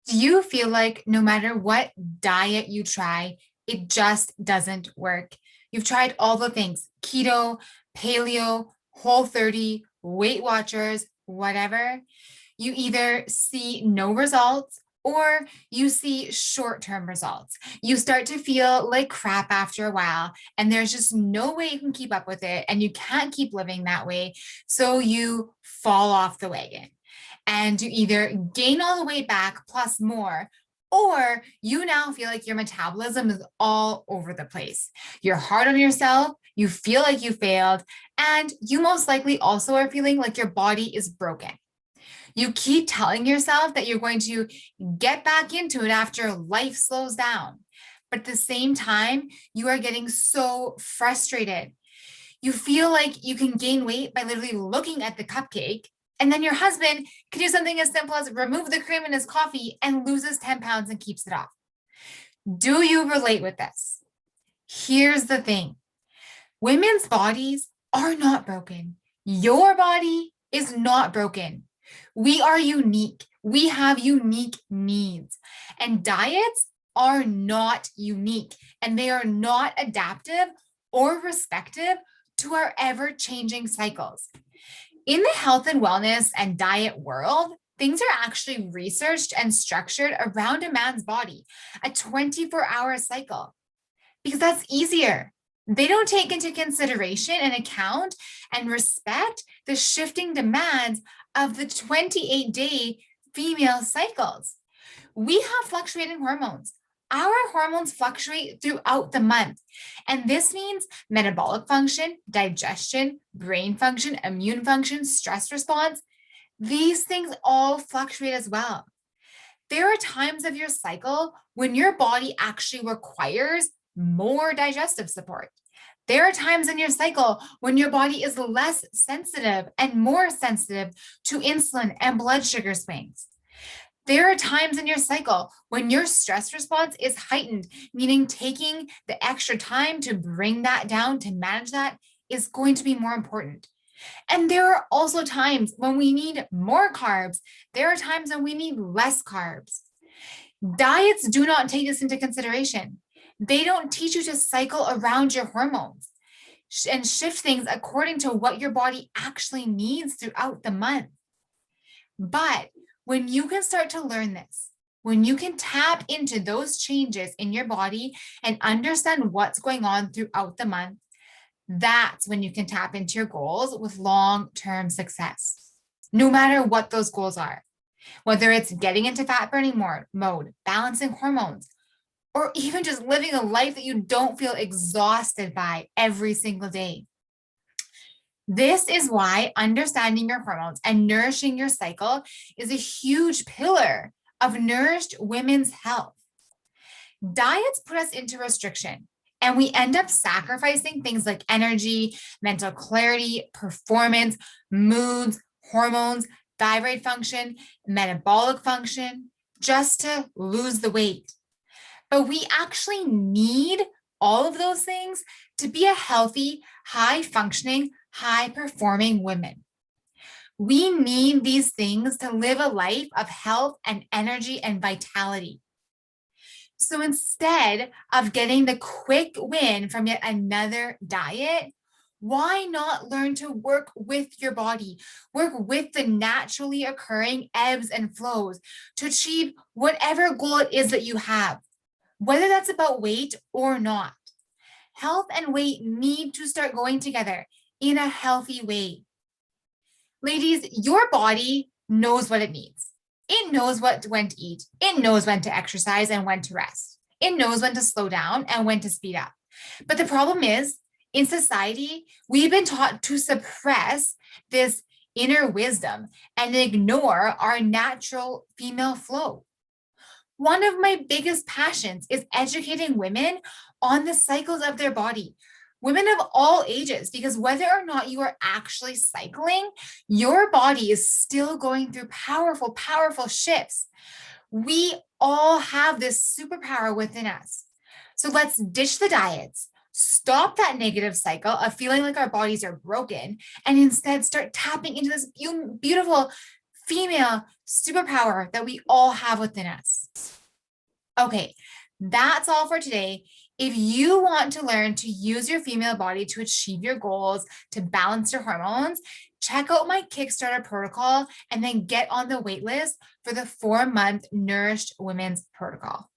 Do you feel like no matter what diet you try, it just doesn't work? You've tried all the things keto, paleo, whole 30, Weight Watchers, whatever. You either see no results or you see short term results. You start to feel like crap after a while, and there's just no way you can keep up with it, and you can't keep living that way. So you fall off the wagon and you either gain all the weight back plus more, or you now feel like your metabolism is all over the place. You're hard on yourself, you feel like you failed, and you most likely also are feeling like your body is broken. You keep telling yourself that you're going to get back into it after life slows down. But at the same time, you are getting so frustrated. You feel like you can gain weight by literally looking at the cupcake. And then your husband can do something as simple as remove the cream in his coffee and loses 10 pounds and keeps it off. Do you relate with this? Here's the thing. Women's bodies are not broken. Your body is not broken. We are unique. We have unique needs. And diets are not unique, and they are not adaptive or respective to our ever changing cycles. In the health and wellness and diet world, things are actually researched and structured around a man's body, a 24-hour cycle, because that's easier. They don't take into consideration and account and respect the shifting demands of the 28-day female cycles. We have fluctuating hormones. Our hormones fluctuate throughout the month. And this means metabolic function, digestion, brain function, immune function, stress response. These things all fluctuate as well. There are times of your cycle when your body actually requires more digestive support. There are times in your cycle when your body is less sensitive and more sensitive to insulin and blood sugar swings. There are times in your cycle when your stress response is heightened, meaning taking the extra time to bring that down, to manage that, is going to be more important. And there are also times when we need more carbs. There are times when we need less carbs. Diets do not take this into consideration. They don't teach you to cycle around your hormones and shift things according to what your body actually needs throughout the month. But when you can start to learn this, when you can tap into those changes in your body and understand what's going on throughout the month, that's when you can tap into your goals with long-term success, no matter what those goals are. Whether it's getting into fat burning mode, balancing hormones, or even just living a life that you don't feel exhausted by every single day. This is why understanding your hormones and nourishing your cycle is a huge pillar of nourished women's health. Diets put us into restriction, and we end up sacrificing things like energy, mental clarity, performance, moods, hormones, thyroid function, metabolic function, just to lose the weight. But we actually need all of those things to be a healthy, high functioning, high performing woman. We need these things to live a life of health and energy and vitality. So instead of getting the quick win from yet another diet, why not learn to work with your body, work with the naturally occurring ebbs and flows to achieve whatever goal it is that you have, whether that's about weight or not? Health and weight need to start going together in a healthy way. Ladies, your body knows what it needs. It knows when to eat. It knows when to exercise and when to rest. It knows when to slow down and when to speed up. But the problem is, in society, we've been taught to suppress this inner wisdom and ignore our natural female flow. One of my biggest passions is educating women on the cycles of their body, women of all ages, because whether or not you are actually cycling, your body is still going through powerful, powerful shifts. We all have this superpower within us. So let's ditch the diets, stop that negative cycle of feeling like our bodies are broken, and instead start tapping into this beautiful female superpower that we all have within us. Okay, that's all for today. If you want to learn to use your female body to achieve your goals, to balance your hormones, check out my Kickstarter protocol and then get on the waitlist for the 4-month Nourished Women's Protocol.